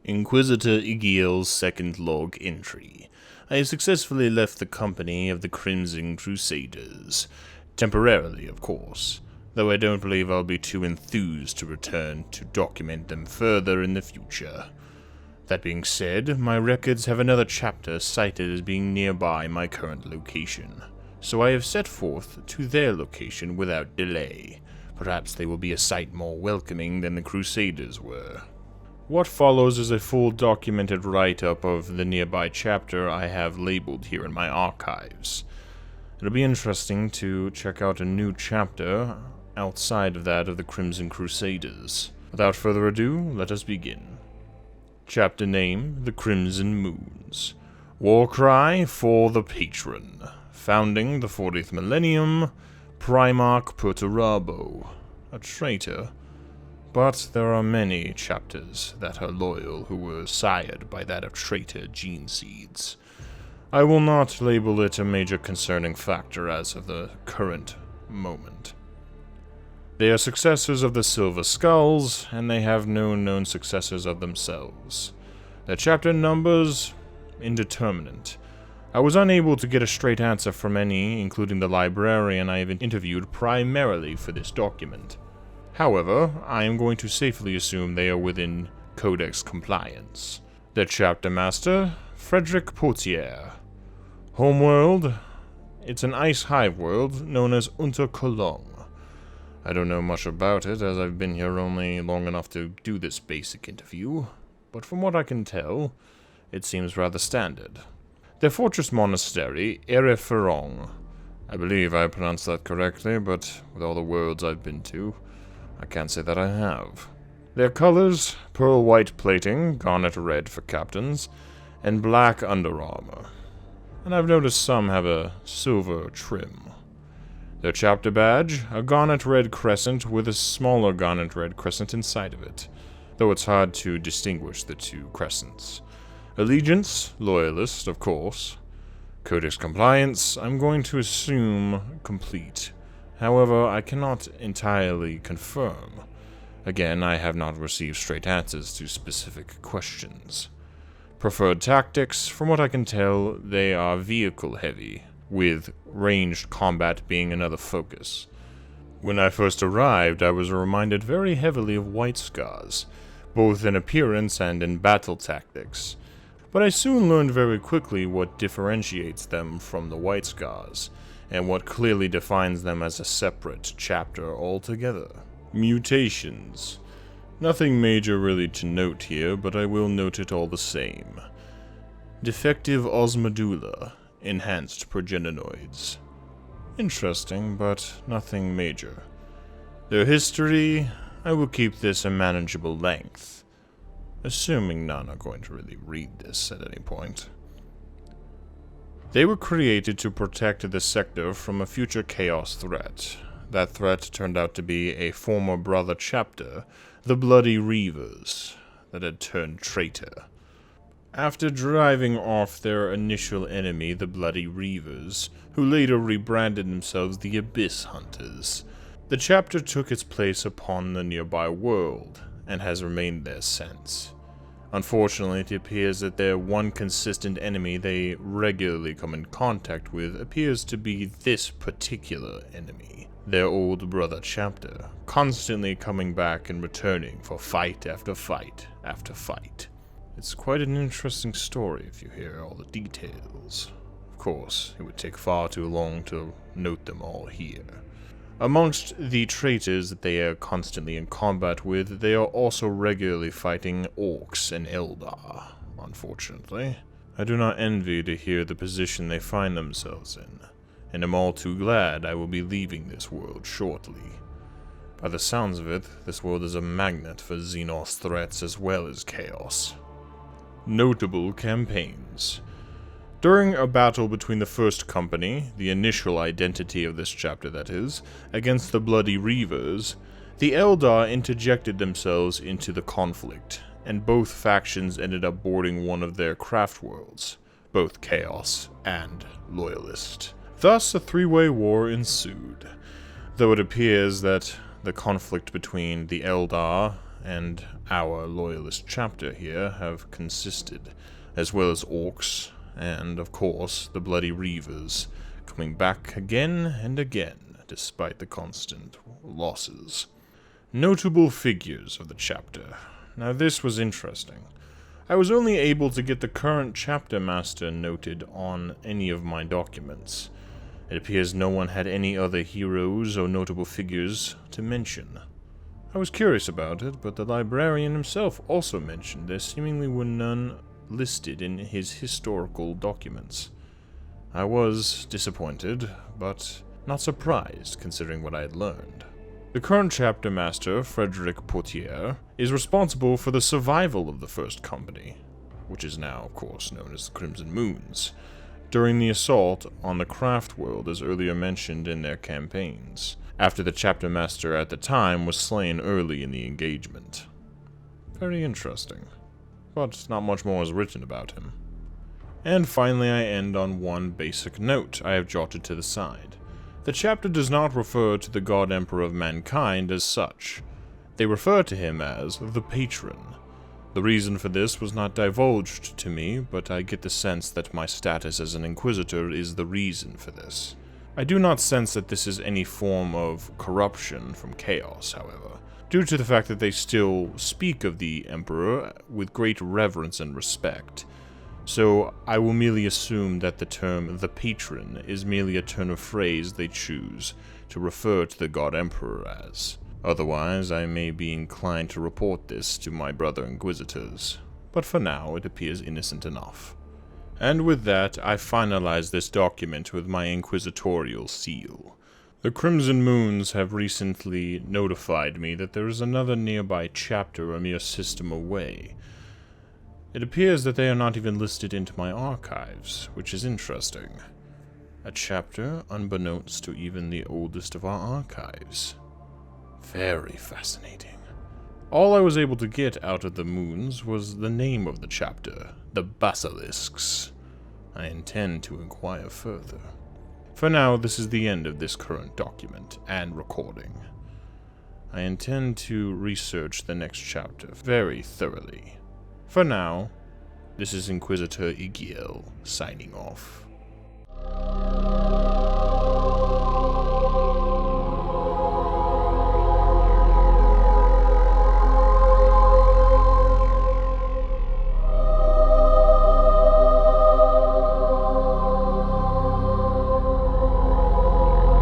Inquisitor Igiel's second log entry. I have successfully left the company of the Crimson Crusaders. Temporarily, of course, though I don't believe I'll be too enthused to return to document them further in the future. That being said, my records have another chapter cited as being nearby my current location, so I have set forth to their location without delay. Perhaps they will be a sight more welcoming than the Crusaders were. What follows is a full documented write-up of the nearby chapter I have labeled here in my archives. It'll be interesting to check out a new chapter outside of that of the Crimson Crusaders. Without further ado, let us begin. Chapter name, The Crimson Moons. War cry for the Patron. Founding the 40th millennium, Primarch Perturabo. A traitor. But there are many chapters that are loyal who were sired by that of traitor gene seeds. I will not label it a major concerning factor as of the current moment. They are successors of the Silver Skulls, and they have no known successors of themselves. Their chapter numbers, indeterminate. I was unable to get a straight answer from any, including the librarian I have interviewed primarily for this document. However, I am going to safely assume they are within Codex compliance. Their chapter master, Frederick Potier. Homeworld, it's an ice hive world known as Unter Cologne. I don't know much about it, as I've been here only long enough to do this basic interview, but from what I can tell, it seems rather standard. Their fortress monastery, Ereferong. I believe I pronounced that correctly, but with all the worlds I've been to, I can't say that I have. Their colors, pearl white plating, garnet red for captains, and black under armor. And I've noticed some have a silver trim. Their chapter badge, a garnet red crescent with a smaller garnet red crescent inside of it, though it's hard to distinguish the two crescents. Allegiance, loyalist, of course. Codex compliance, I'm going to assume complete. However, I cannot entirely confirm. Again, I have not received straight answers to specific questions. Preferred tactics, from what I can tell, they are vehicle-heavy, with ranged combat being another focus. When I first arrived, I was reminded very heavily of White Scars, both in appearance and in battle tactics. But I soon learned very quickly what differentiates them from the White Scars, and what clearly defines them as a separate chapter altogether. Mutations. Nothing major really to note here, but I will note it all the same. Defective osmodula, enhanced progeninoids. Interesting, but nothing major. Their history, I will keep this a manageable length, assuming none are going to really read this at any point. They were created to protect the sector from a future chaos threat. That threat turned out to be a former brother chapter, the Bloody Reavers, that had turned traitor. After driving off their initial enemy, the Bloody Reavers, who later rebranded themselves the Abyss Hunters, the chapter took its place upon the nearby world, and has remained there since. Unfortunately, it appears that their one consistent enemy they regularly come in contact with appears to be this particular enemy, their old brother chapter, constantly coming back and returning for fight after fight after fight. It's quite an interesting story if you hear all the details. Of course, it would take far too long to note them all here. Amongst the traitors that they are constantly in combat with, they are also regularly fighting orcs and Eldar, unfortunately. I do not envy to hear the position they find themselves in, and am all too glad I will be leaving this world shortly. By the sounds of it, this world is a magnet for Xenos threats as well as chaos. Notable campaigns. During a battle between the First Company, the initial identity of this chapter that is, against the Bloody Reavers, the Eldar interjected themselves into the conflict, and both factions ended up boarding one of their craft worlds, both Chaos and Loyalist. Thus, a three-way war ensued, though it appears that the conflict between the Eldar and our loyalist chapter here have consisted, as well as orcs, and, of course, the Bloody Reavers, coming back again and again, despite the constant losses. Notable figures of the chapter. Now this was interesting. I was only able to get the current chapter master noted on any of my documents. It appears no one had any other heroes or notable figures to mention. I was curious about it, but the librarian himself also mentioned there seemingly were none listed in his historical documents. I was disappointed, but not surprised considering what I had learned. The current chapter master, Frederick Portier, is responsible for the survival of the First Company, which is now, of course, known as the Crimson Moons, during the assault on the craft world as earlier mentioned in their campaigns, after the chapter master at the time was slain early in the engagement. Very interesting, but not much more is written about him. And finally I end on one basic note I have jotted to the side. The chapter does not refer to the God Emperor of Mankind as such. They refer to him as the Patron. The reason for this was not divulged to me, but I get the sense that my status as an Inquisitor is the reason for this. I do not sense that this is any form of corruption from Chaos, however, due to the fact that they still speak of the Emperor with great reverence and respect. So I will merely assume that the term the Patron is merely a turn of phrase they choose to refer to the God Emperor as. Otherwise, I may be inclined to report this to my brother Inquisitors, but for now it appears innocent enough. And with that, I finalize this document with my inquisitorial seal. The Crimson Moons have recently notified me that there is another nearby chapter a mere system away. It appears that they are not even listed into my archives, which is interesting. A chapter unbeknownst to even the oldest of our archives. Very fascinating. All I was able to get out of the Moons was the name of the chapter, the Basilisks. I intend to inquire further. For now, this is the end of this current document and recording. I intend to research the next chapter very thoroughly. For now, this is Inquisitor Igiel signing off.